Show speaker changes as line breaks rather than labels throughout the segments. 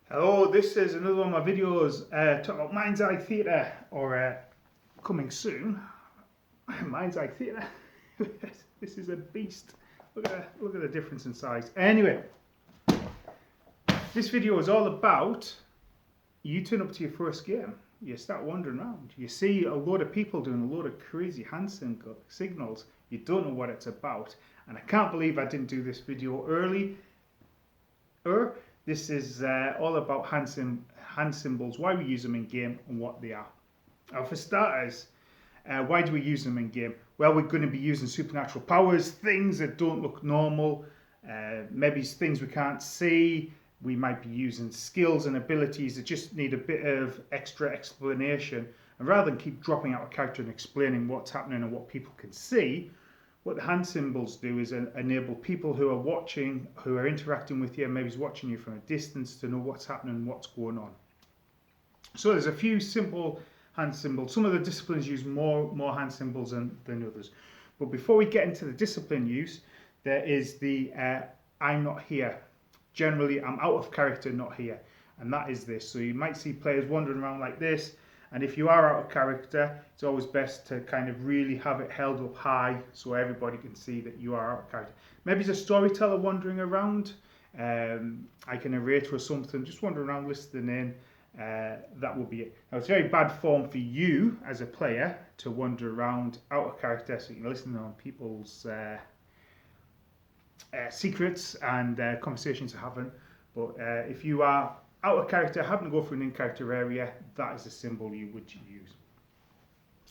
Hello, this is another one of my videos talking about Mind's Eye Theatre, or coming soon. Mind's Eye Theatre. This is a beast. Look at the difference in size. Anyway, this video is all about you turn up to your first game. You start wandering around. You see a load of people doing a load of crazy hand signals. You don't know what it's about. And I can't believe I didn't do this video earlier. This is all about hand symbols, why we use them in game and what they are. Now, for starters, why do we use them in game? Well, we're going to be using supernatural powers, things that don't look normal, maybe things we can't see. We might be using skills and abilities that just need a bit of extra explanation. And rather than keep dropping out a character and explaining what's happening and what people can see, what the hand symbols do is enable people who are watching, who are interacting with you, and maybe watching you from a distance, to know what's happening and what's going on. So there's a few simple hand symbols. Some of the disciplines use more hand symbols than others. But before we get into the discipline use, there is the I'm not here. Generally, I'm out of character, not here. And that is this. So you might see players wandering around like this. And if you are out of character, it's always best to kind of really have it held up high so everybody can see that you are out of character. Maybe it's a storyteller wandering around, like a narrator or something, just wandering around listening in. That will be it. Now, it's very bad form for you as a player to wander around out of character so you can listen on people's secrets and conversations they're having. But if you are out of character, having to go through an in-character area, that is the symbol you would use.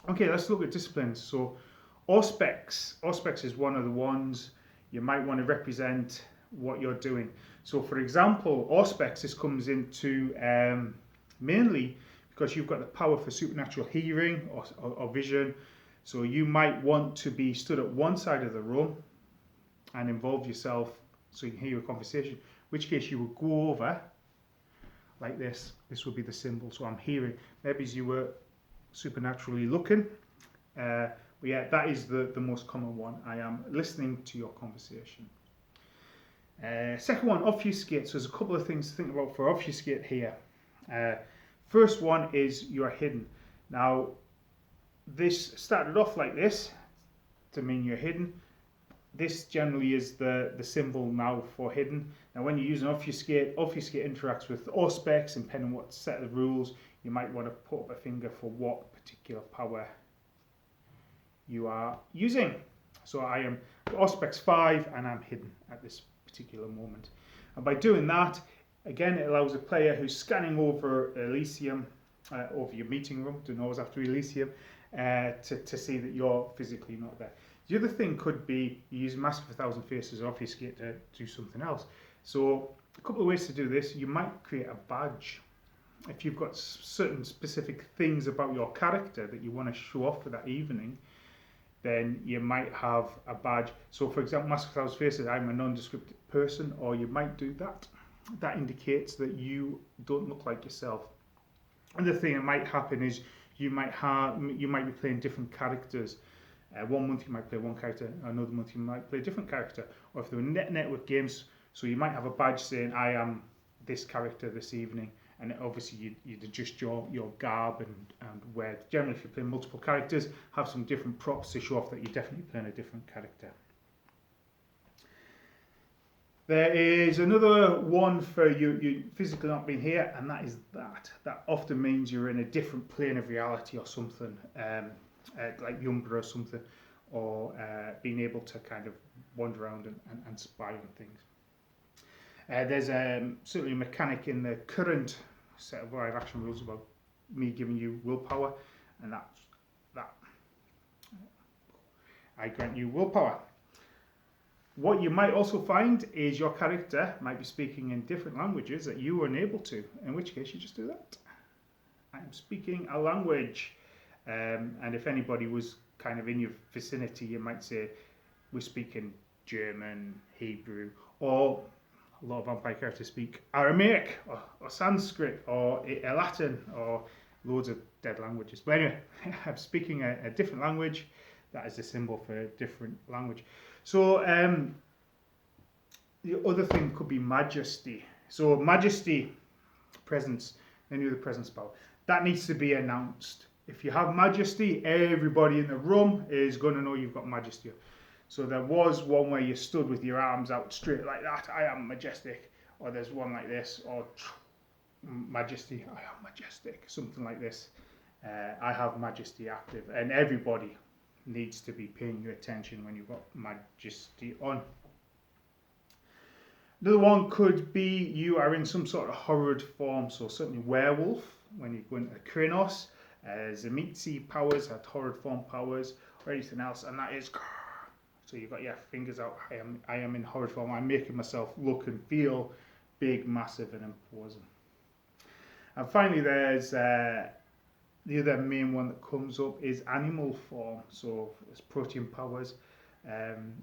Okay, let's look at disciplines. So Auspex. Auspex is one of the ones you might want to represent what you're doing. So for example, Auspex, this comes into mainly because you've got the power for supernatural hearing or vision. So you might want to be stood at one side of the room and involve yourself so you can hear your conversation, in which case you would go over like this. This would be the symbol. So I'm hearing. Maybe as you were supernaturally looking. But yeah, that is the most common one. I am listening to your conversation. Second one, obfuscate. So there's a couple of things to think about for obfuscate here. First one is you're hidden. Now, this started off like this to mean you're hidden. This generally is the symbol now for hidden. Now, when you use an obfuscate interacts with Auspex, and depending on what set of rules, you might want to put up a finger for what particular power you are using. So I am Auspex 5 and I'm hidden at this particular moment. And by doing that, again, it allows a player who's scanning over Elysium, over your meeting room, don't always have to be Elysium, to see that you're physically not there. The other thing could be you use Mask of 1,000 Faces or obfuscate to do something else. So a couple of ways to do this. You might create a badge. If you've got certain specific things about your character that you want to show off for that evening, then you might have a badge. So for example, Mask of 1,000 Faces, I'm a nondescript person, or you might do that. That indicates that you don't look like yourself. Another thing that might happen is you might be playing different characters. One month you might play one character, another month you might play a different character. Or if there were network games, so you might have a badge saying, I am this character this evening. And obviously you'd adjust your garb and wear. Generally, if you're playing multiple characters, have some different props to show off that you're definitely playing a different character. There is another one for you physically not being here, and that is that. That often means you're in a different plane of reality or something. Like the Umbra or something, or being able to kind of wander around and spy on things. There's certainly a mechanic in the current set of live action rules about me giving you willpower, and that's that. I grant you willpower. What you might also find is your character might be speaking in different languages that you were unable to, in which case you just do that. I'm speaking a language. And if anybody was kind of in your vicinity, you might say, we're speaking German, Hebrew, or a lot of vampire characters speak Aramaic, or Sanskrit, or Latin, or loads of dead languages. But anyway, I'm speaking a different language. That is the symbol for a different language. So the other thing could be majesty. So majesty presence, any other presence power. That needs to be announced. If you have majesty, everybody in the room is going to know you've got majesty. So there was one where you stood with your arms out straight like that, I am majestic. Or there's one like this, or majesty, I am majestic, something like this. I have majesty active, and everybody needs to be paying you attention when you've got majesty on. Another one could be you are in some sort of horrid form, so certainly werewolf, when you go into Krynos, Zemitzi powers had horrid form powers, or anything else, and that is, so you've got your fingers out, I am in horrid form, I'm making myself look and feel big, massive and imposing. And finally there's the other main one that comes up is animal form, so it's protein powers. And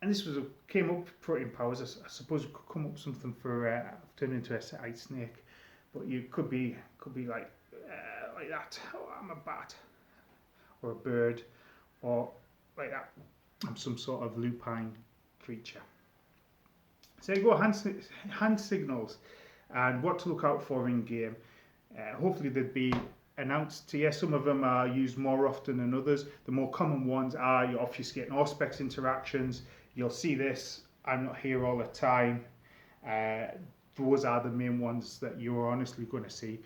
this came up with protein powers. I suppose it could come up with something for turning into a ice snake, but you could be like that. Oh, I'm a bat, or a bird, or like that. I'm some sort of lupine creature. So you go hand signals and what to look out for in game. Hopefully they'd be announced to you. Some of them are used more often than others. The more common ones are your obfuscating Auspex interactions. You'll see this, I'm not here all the time. Those are the main ones that you're honestly going to see.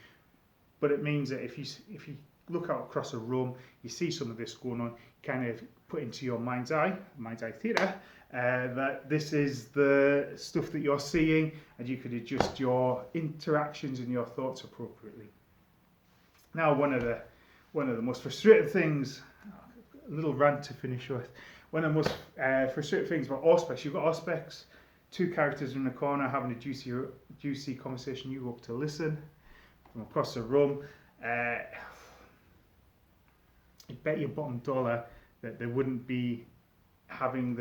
But it means that if you look out across a room, you see some of this going on, kind of put into your mind's eye theatre, that this is the stuff that you're seeing, and you could adjust your interactions and your thoughts appropriately. Now, one of the most frustrating things, a little rant to finish with. One of the most frustrating things about Auspex, you've got Auspex, two characters in the corner having a juicy conversation. You go up to listen from across the room. I bet your bottom dollar that they wouldn't be having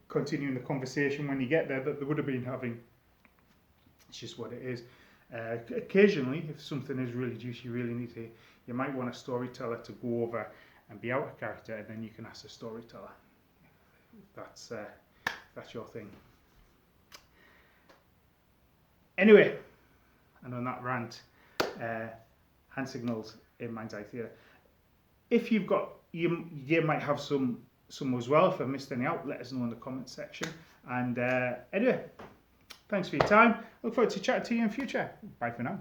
continuing the conversation when you get there that they would have been having. It's just what it is. Occasionally, if something is really juicy, you really need to, you might want a storyteller to go over and be out of character, and then you can ask the storyteller. That's your thing. Anyway, and on that rant, hand signals in Mind's Eye Theatre. If you've got, you might have some as well. If I missed any out, let us know in the comment section. And anyway, thanks for your time. Look forward to chatting to you in future. Bye for now.